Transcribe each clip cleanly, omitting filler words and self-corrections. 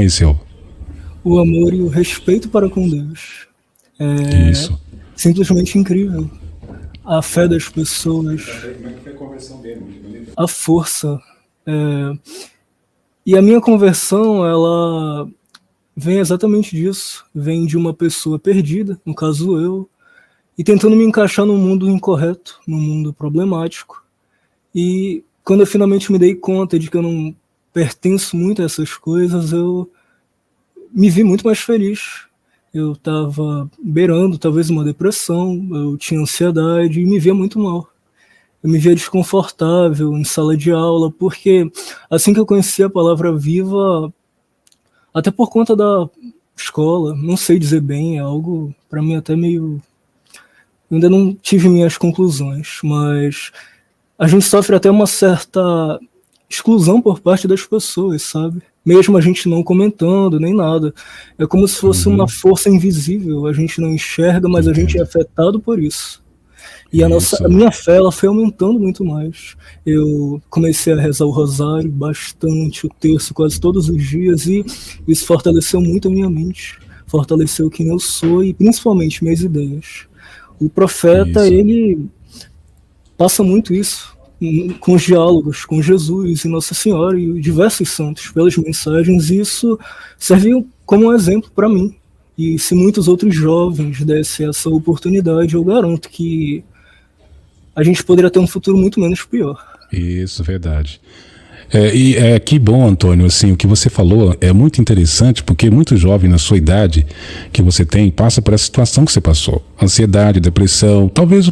conheceu? O amor e o respeito para com Deus. Isso. Simplesmente incrível. A fé das pessoas. Como é que foi a conversão dele? Muito bonita. A força. E a minha conversão, ela vem exatamente disso. Vem de uma pessoa perdida, no caso eu, e tentando me encaixar num mundo incorreto, num mundo problemático. E quando eu finalmente me dei conta de que eu não pertenço muito a essas coisas, eu me vi muito mais feliz. Eu estava beirando talvez uma depressão, eu tinha ansiedade e me via muito mal. Eu me via desconfortável em sala de aula, porque assim que eu conheci a palavra viva, até por conta da escola, não sei dizer bem, é algo para mim até meio... Eu ainda não tive minhas conclusões, mas a gente sofre até uma certa exclusão por parte das pessoas, sabe? Mesmo a gente não comentando, nem nada. É como se fosse uma força invisível, a gente não enxerga, mas a gente é afetado por isso. E a minha fé, ela foi aumentando muito mais. Eu comecei a rezar o rosário bastante, o terço quase todos os dias, e isso fortaleceu muito a minha mente, fortaleceu quem eu sou e principalmente minhas ideias. O profeta, ele passa muito isso com os diálogos com Jesus e Nossa Senhora e diversos santos pelas mensagens, e isso serviu como um exemplo para mim. E se muitos outros jovens dessem essa oportunidade, eu garanto que a gente poderia ter um futuro muito menos pior. Isso, verdade. Que bom, Antônio, assim, o que você falou é muito interessante, porque muito jovem na sua idade que você tem, passa por essa situação que você passou. Ansiedade, depressão, talvez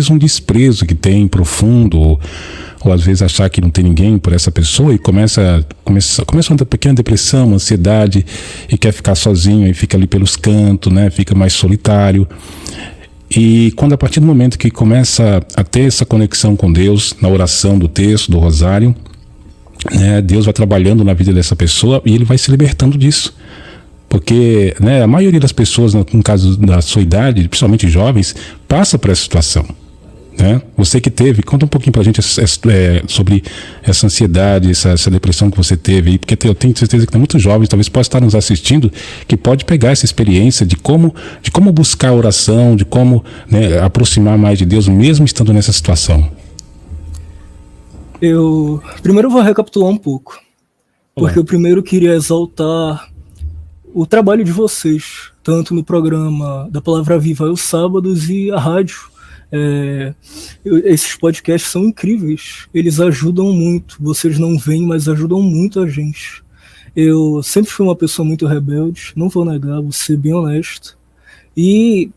um desprezo que tem profundo, ou às vezes achar que não tem ninguém por essa pessoa e começa uma pequena depressão, uma ansiedade, e quer ficar sozinho, e fica ali pelos cantos, né? Fica mais solitário. E quando a partir do momento que começa a ter essa conexão com Deus, na oração do texto, do rosário, né, Deus vai trabalhando na vida dessa pessoa e ele vai se libertando disso. Porque, né, a maioria das pessoas, no caso da sua idade, principalmente jovens, passa por essa situação. Né? Você que teve, conta um pouquinho pra gente sobre essa ansiedade, essa depressão que você teve, porque eu tenho certeza que tem muitos jovens, talvez possa estar nos assistindo, que pode pegar essa experiência de como buscar oração, de como, né, aproximar mais de Deus, mesmo estando nessa situação. Primeiro eu vou recapitular um pouco, porque eu primeiro queria exaltar o trabalho de vocês, tanto no programa da Palavra Viva aos sábados e a rádio. Esses podcasts são incríveis, eles ajudam muito, vocês não veem, mas ajudam muito a gente. Eu sempre fui uma pessoa muito rebelde, não vou negar, vou ser bem honesto, e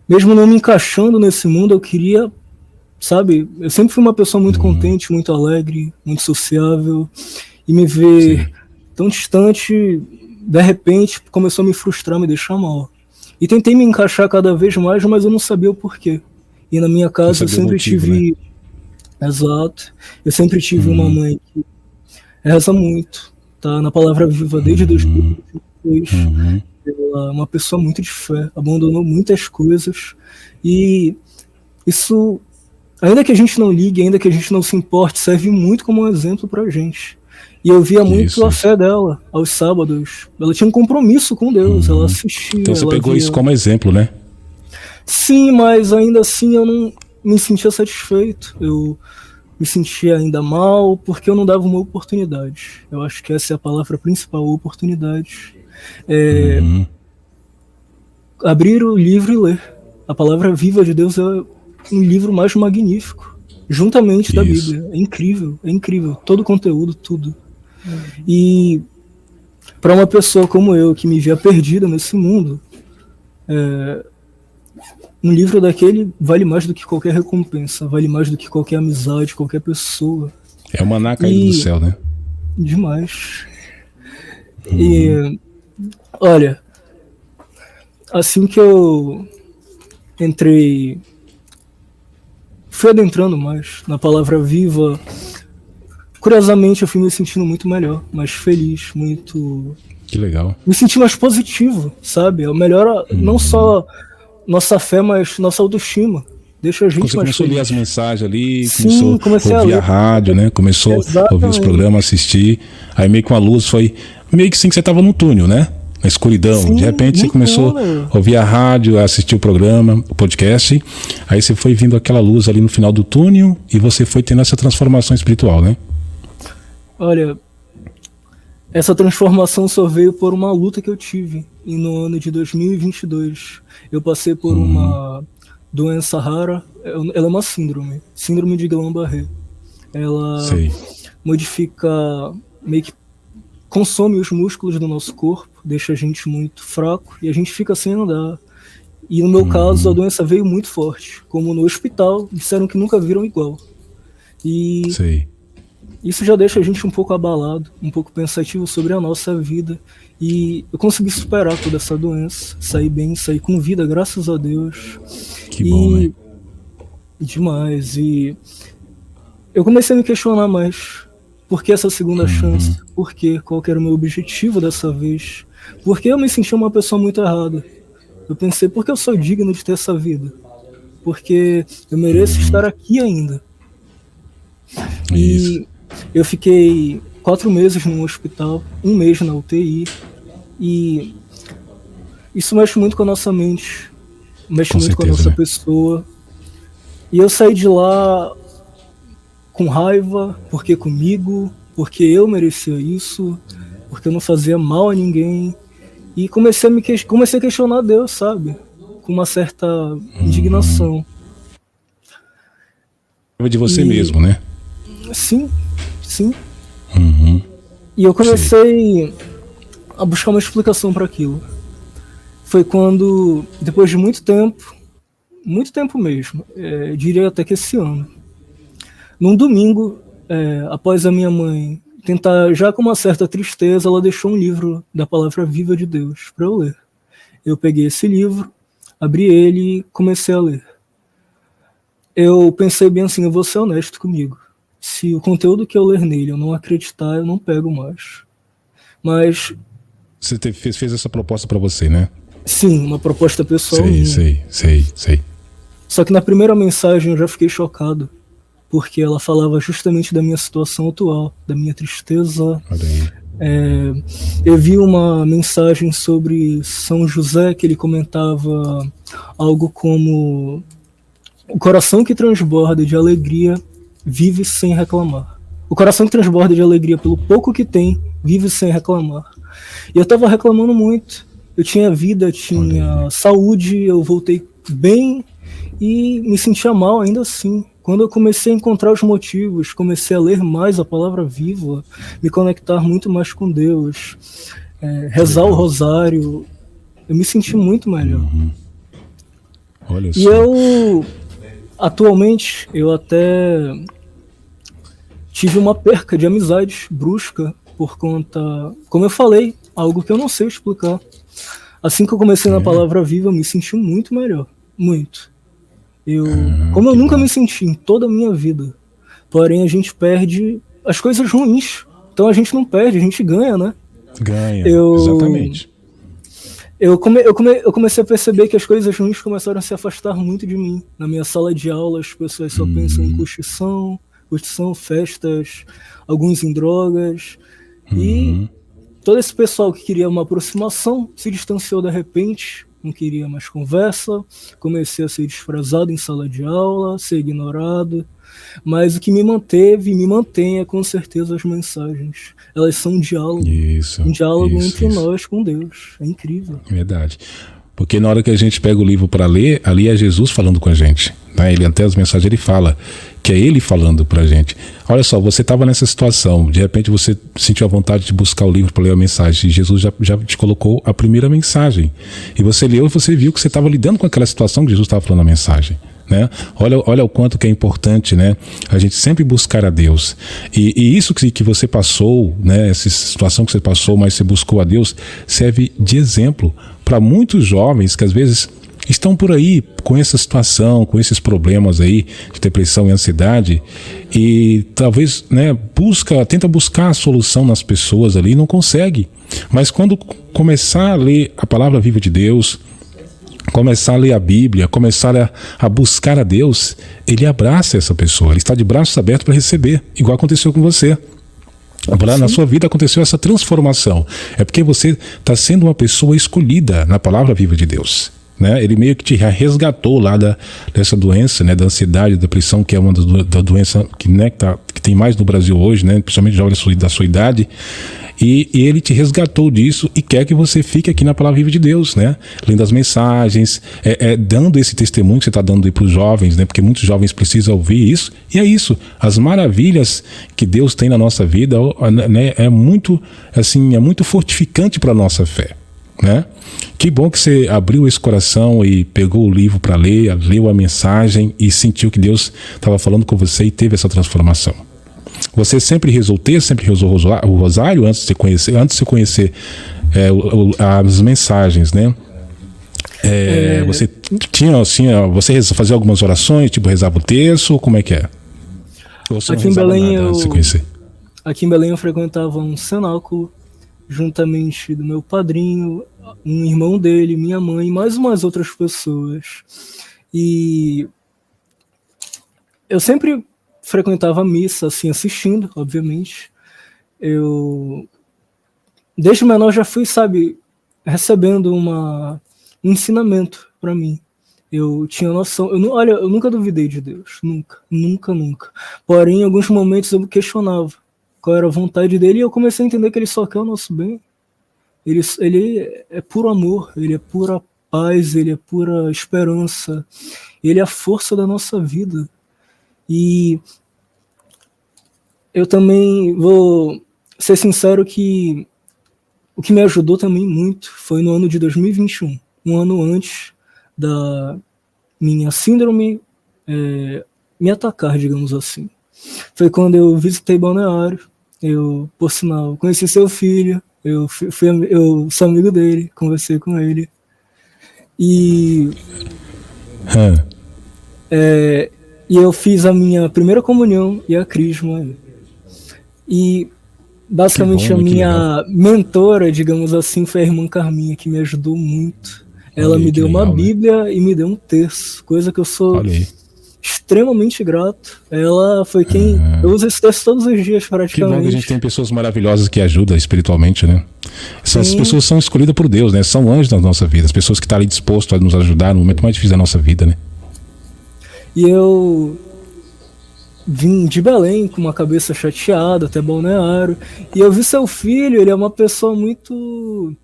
mesmo não me encaixando nesse mundo, eu queria, sabe, eu sempre fui uma pessoa muito contente, muito alegre, muito sociável, e me ver tão distante, de repente começou a me frustrar, me deixar mal, e tentei me encaixar cada vez mais, mas eu não sabia o porquê. E na minha casa eu sempre tive... Né? Exato. Eu sempre tive uma mãe que reza muito, tá na Palavra Viva desde 2022. Ela é uma pessoa muito de fé, abandonou muitas coisas. E isso, ainda que a gente não ligue, ainda que a gente não se importe, serve muito como um exemplo pra gente. E eu via muito a fé dela aos sábados. Ela tinha um compromisso com Deus, ela assistia. Então você pegou isso como exemplo, né? Sim, mas ainda assim eu não me sentia satisfeito. Eu me sentia ainda mal porque eu não dava uma oportunidade. Eu acho que essa é a palavra principal, oportunidade. Abrir o livro e ler. A Palavra Viva de Deus é um livro mais magnífico, juntamente da Bíblia. É incrível. Todo o conteúdo, tudo. E para uma pessoa como eu, que me via perdida nesse mundo, um livro daquele vale mais do que qualquer recompensa, vale mais do que qualquer amizade, qualquer pessoa. É o maná caído do céu, né? Demais. E, olha, assim que eu fui adentrando mais na Palavra Viva, curiosamente eu fui me sentindo muito melhor, mais feliz, muito... Que legal. Me senti mais positivo, sabe? Melhora não só nossa fé, mas nossa autoestima. deixa a gente Você mais começou a ler feliz. as mensagens ali, Sim, comecei começou a a ouvir a ler. rádio, né? Começou a ouvir os Exatamente. programas, assistir. Aí meio que uma luz foi... Meio que sim que você estava no túnel, né? Na escuridão. Sim, De repente você no começou túnel. a ouvir a rádio, a assistir o programa, o podcast. Aí você foi vindo aquela luz ali no final do túnel e você foi tendo essa transformação espiritual, né? Olha, essa transformação só veio por uma luta que eu tive no ano de 2022. Eu passei por uma doença rara, ela é uma síndrome de Guillain-Barré. Ela Sei. modifica, meio que consome os músculos do nosso corpo, deixa a gente muito fraco e a gente fica sem andar. E no meu caso, a doença veio muito forte. Como no hospital, disseram que nunca viram igual. E Sei. isso já deixa a gente um pouco abalado, um pouco pensativo sobre a nossa vida. E eu consegui superar toda essa doença, sair bem, sair com vida, graças a Deus. Que bom, né? Demais. E eu comecei a me questionar mais. Por que essa segunda chance? Por quê? Qual que era o meu objetivo dessa vez? Por que eu me senti uma pessoa muito errada? Eu pensei, por que eu sou digno de ter essa vida? Porque eu mereço estar aqui ainda. Isso. E eu fiquei 4 meses no hospital, 1 mês na UTI. E isso mexe muito com a nossa mente, mexe Com muito com a certeza, nossa né? pessoa. E eu saí de lá com raiva, porque comigo, porque eu merecia isso, porque eu não fazia mal a ninguém. E comecei a questionar Deus, sabe? Com uma certa indignação. De você E- mesmo, né? Sim, sim. Uhum. E eu comecei a buscar uma explicação para aquilo. Foi quando, depois de muito tempo mesmo, diria até que esse ano, num domingo, após a minha mãe tentar, já com uma certa tristeza, ela deixou um livro da Palavra Viva de Deus para eu ler. Eu peguei esse livro, abri ele e comecei a ler. Eu pensei bem assim, eu vou ser honesto comigo. Se o conteúdo que eu ler nele eu não acreditar, eu não pego mais. Mas, Você fez essa proposta pra você, né? sim, uma proposta pessoal Sei, minha. sei. Só que na primeira mensagem eu já fiquei chocado, porque ela falava justamente da minha situação atual, da minha tristeza. Olha aí. Eu vi uma mensagem sobre São José, que ele comentava algo como: o coração que transborda de alegria vive sem reclamar. O coração que transborda de alegria pelo pouco que tem, vive sem reclamar. E eu tava reclamando muito. Eu tinha vida, tinha saúde, eu voltei bem e me sentia mal ainda assim. Quando eu comecei a encontrar os motivos, comecei a ler mais a Palavra Viva, me conectar muito mais com Deus, rezar o rosário, eu me senti muito melhor. Olha E só. eu, atualmente, eu até tive uma perca de amizades brusca por conta, como eu falei, algo que eu não sei explicar. Assim que eu comecei na Palavra Viva, eu me senti muito melhor. Muito. Como eu nunca me senti em toda a minha vida. Porém, a gente perde as coisas ruins. Então a gente não perde, a gente ganha, né? Ganha, Eu- exatamente. Eu comecei a perceber que as coisas ruins começaram a se afastar muito de mim. Na minha sala de aula, as pessoas só pensam em curtição, festas, alguns em drogas. E todo esse pessoal que queria uma aproximação se distanciou de repente, não queria mais conversa, comecei a ser desprezado em sala de aula, ser ignorado. Mas o que me manteve e me mantém é com certeza as mensagens. Elas são um diálogo Isso. entre nós com Deus. É incrível. Verdade. Porque na hora que a gente pega o livro para ler, ali é Jesus falando com a gente. Né? Ele até as mensagens ele fala, que é ele falando pra gente. Olha só, você estava nessa situação, de repente você sentiu a vontade de buscar o livro para ler a mensagem, e Jesus já te colocou a primeira mensagem. E você leu e você viu que você estava lidando com aquela situação que Jesus estava falando na mensagem. Né? Olha o quanto que é importante, né? A gente sempre buscar a Deus. E isso que você passou, né? Essa situação que você passou, mas você buscou a Deus, serve de exemplo para muitos jovens que às vezes estão por aí com essa situação, com esses problemas aí de depressão e ansiedade, e talvez, né, tenta buscar a solução nas pessoas ali e não consegue. Mas quando começar a ler a Palavra Viva de Deus, começar a ler a Bíblia, começar a buscar a Deus, ele abraça essa pessoa, ele está de braços abertos para receber, igual aconteceu com você. Na sua vida aconteceu essa transformação. É porque você está sendo uma pessoa escolhida na palavra viva de Deus, né? Ele meio que te resgatou lá dessa doença, né? Da ansiedade, da depressão, que é uma da doença que, né, que tem mais no Brasil hoje, né? Principalmente jovens da sua idade. E ele te resgatou disso e quer que você fique aqui na palavra viva de Deus, né? Lendo as mensagens, dando esse testemunho que você está dando aí para os jovens, né? Porque muitos jovens precisam ouvir isso. E é isso, as maravilhas que Deus tem na nossa vida, né? É muito fortificante para a nossa fé, né? Que bom que você abriu esse coração e pegou o livro para ler, leu a mensagem e sentiu que Deus estava falando com você e teve essa transformação. Você sempre rezou o texto, sempre rezou o rosário antes de você conhecer as mensagens, né? Você tinha assim, você fazia algumas orações, tipo rezava o texto, como é que é? Aqui em Belém eu frequentava um cenáculo juntamente do meu padrinho, um irmão dele, minha mãe e mais umas outras pessoas. E eu sempre frequentava a missa, assim, assistindo, obviamente. Eu, desde menor, já fui, recebendo um ensinamento para mim. Eu tinha noção. Eu nunca duvidei de Deus. Nunca. Porém, em alguns momentos eu me questionava qual era a vontade dele e eu comecei a entender que ele só quer o nosso bem. Ele é puro amor, ele é pura paz, ele é pura esperança. Ele é a força da nossa vida. E eu também vou ser sincero que o que me ajudou também muito foi no ano de 2021, um ano antes da minha síndrome me atacar, digamos assim. Foi quando eu visitei Balneário, eu, por sinal, conheci seu filho, eu sou amigo dele, conversei com ele. E eu fiz a minha primeira comunhão e a crisma. E basicamente a minha mentora, digamos assim, foi a irmã Carminha, que me ajudou muito. Ela me deu uma Bíblia e me deu um terço, coisa que eu sou extremamente grato. Ela foi quem... Eu uso esse texto todos os dias, praticamente. Que bom que a gente tem pessoas maravilhosas que ajudam espiritualmente, né? Essas pessoas são escolhidas por Deus, né? São anjos na nossa vida. As pessoas que estão ali dispostas a nos ajudar no momento mais difícil da nossa vida, né? E eu vim de Belém com uma cabeça chateada até Balneário. E eu vi seu filho, ele é uma pessoa um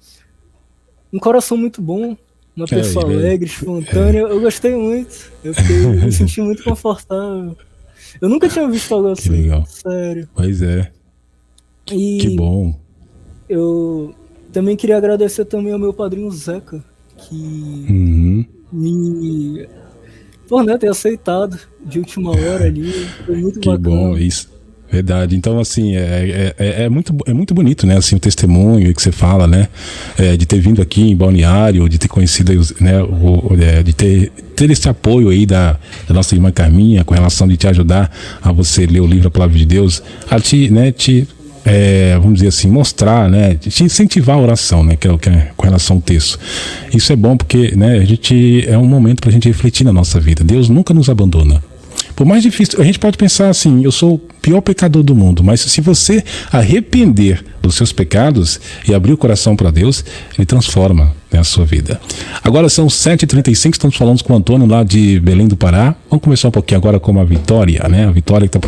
coração muito bom. Uma pessoa alegre, espontânea. Eu gostei muito. Eu me senti muito confortável. Eu nunca tinha visto algo assim. Que legal. Sério. Pois é. E que bom. Eu também queria agradecer também ao meu padrinho Zeca, que por ter aceitado de última hora ali. Foi muito bacana. Que bom, isso. Verdade. Então, assim, é muito bonito, né? Assim, o testemunho que você fala, né? De ter vindo aqui em Balneário, de ter conhecido, né? De ter esse apoio aí da nossa irmã Carminha, com relação de te ajudar a você ler o livro A Palavra de Deus, a te, né? Vamos dizer assim, mostrar, né? Te incentivar a oração, né? Que é com relação ao texto. Isso é bom porque, né? É um momento para a gente refletir na nossa vida. Deus nunca nos abandona. Por mais difícil, a gente pode pensar assim, eu sou o pior pecador do mundo, mas se você arrepender dos seus pecados e abrir o coração para Deus, Ele transforma, né, a sua vida. Agora são 7h35, estamos falando com o Antônio lá de Belém do Pará. Vamos começar um pouquinho agora com a Vitória, né? A Vitória que está